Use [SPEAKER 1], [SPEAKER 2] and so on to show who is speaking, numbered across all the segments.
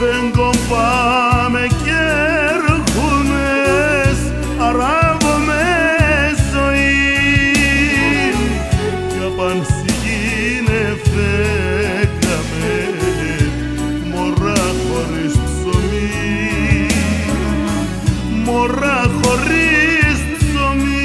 [SPEAKER 1] Φεύγω πάμε και έρχομες, αράβομαι ζωή κι απανσίγινε φέγγαμε μωρά χωρίς ψωμί, μωρά χωρίς ψωμί.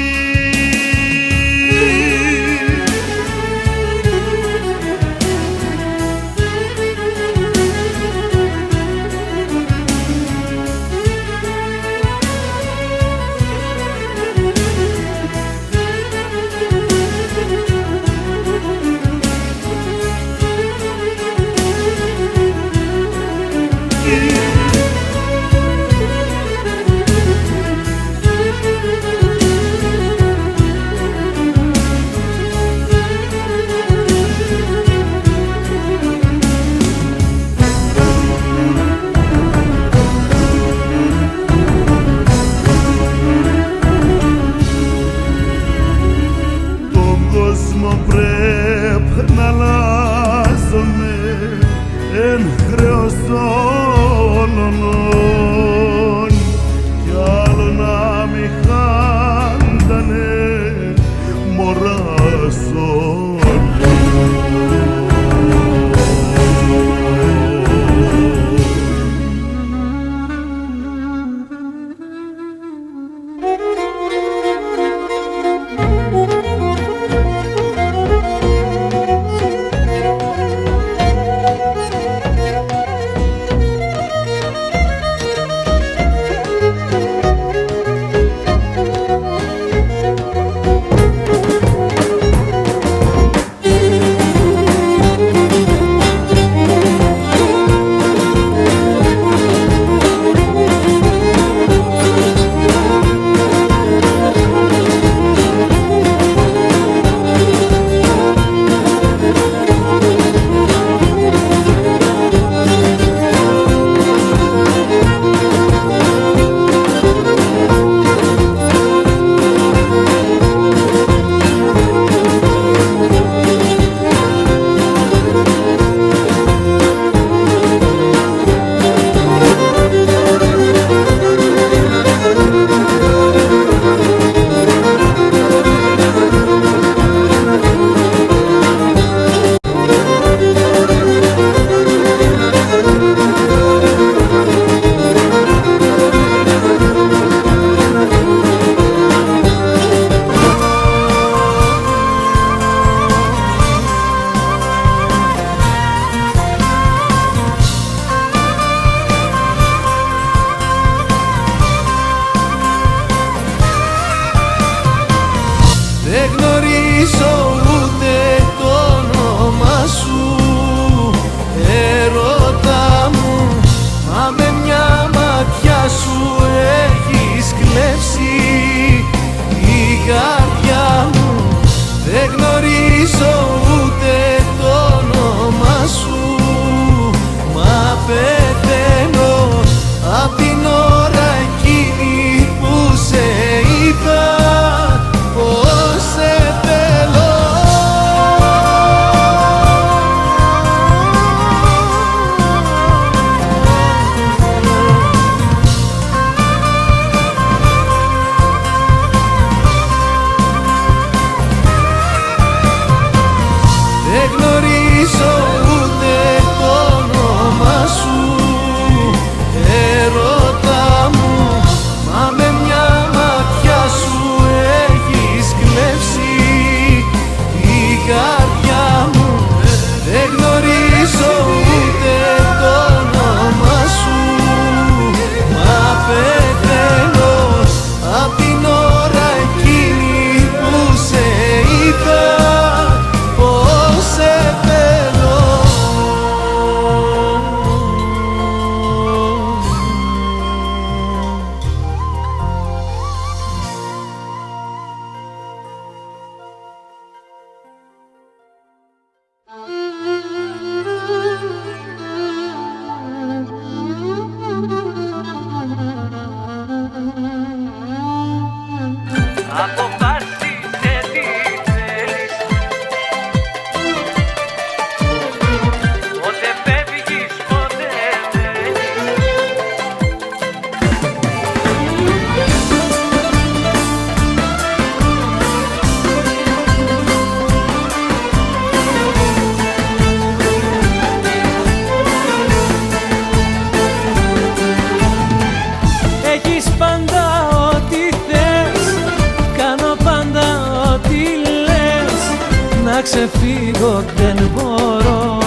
[SPEAKER 2] ξεφύγω δεν μπορώ.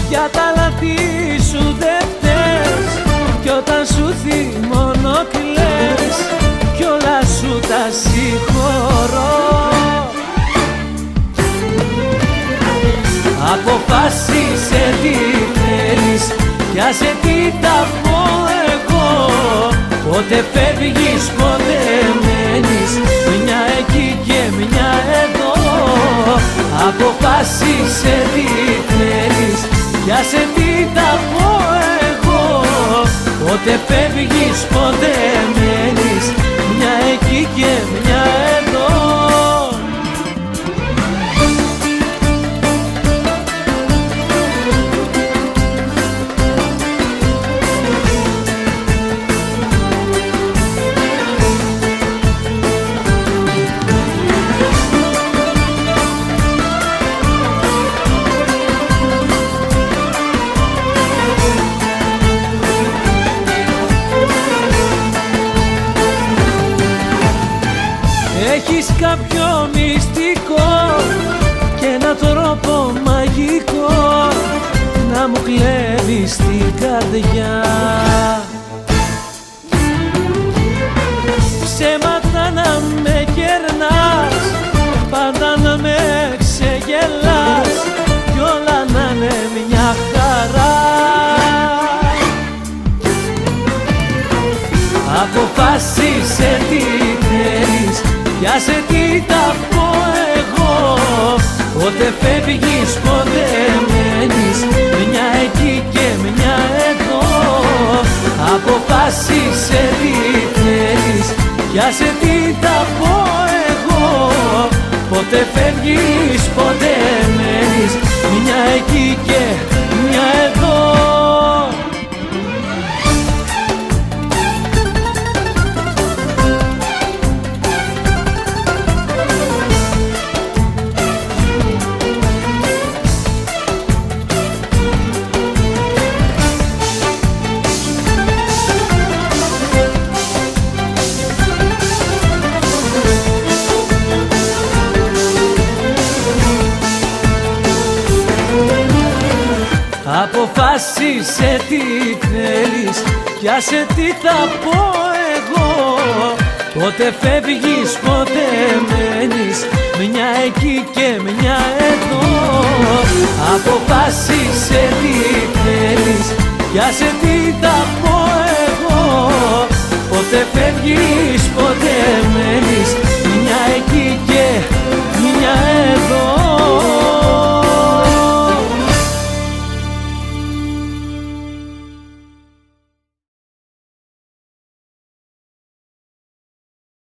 [SPEAKER 2] Για τα λάθη σου δεν φταίς, κι όταν σου θυμώνω κλαις, κι όλα σου τα συγχωρώ. Αποφάσισε τι θέλεις, κι άσε τι θα πω εγώ. Πότε φεύγεις, πότε μένεις, μια εκεί και μια εδώ. Αποφάσισε τι θέλεις, κι άσε τι θα πω εγώ. Πότε φεύγεις, πότε μένεις, μια εκεί και μια εδώ. Έχεις κάποιο μυστικό και έναν τρόπο μαγικό να μου κλέβεις την καρδιά. Ψέματα να με κερνάς, πάντα να με ξεγελάς, κι όλα να είναι μια χαρά. Αποφάσισε τι θέλεις, κι άσε τι θα πω εγώ. Πότε φεύγεις, πότε μένεις, μια εκεί και μια εδώ. Αποφάσισε τι θέλεις, κι άσε τι θα πω εγώ. Πότε φεύγεις, πότε μένεις, μια εκεί και μια εδώ. Αποφάσισε τι θέλεις, κι άσε τι θα πω εγώ. Πότε φεύγεις, πότε μένεις, μια εκεί και μια εδώ. Αποφάσισε τι θέλεις, κι άσε τι θα πω εγώ. Πότε φεύγεις, πότε μένεις, μια εκεί και μια εδώ.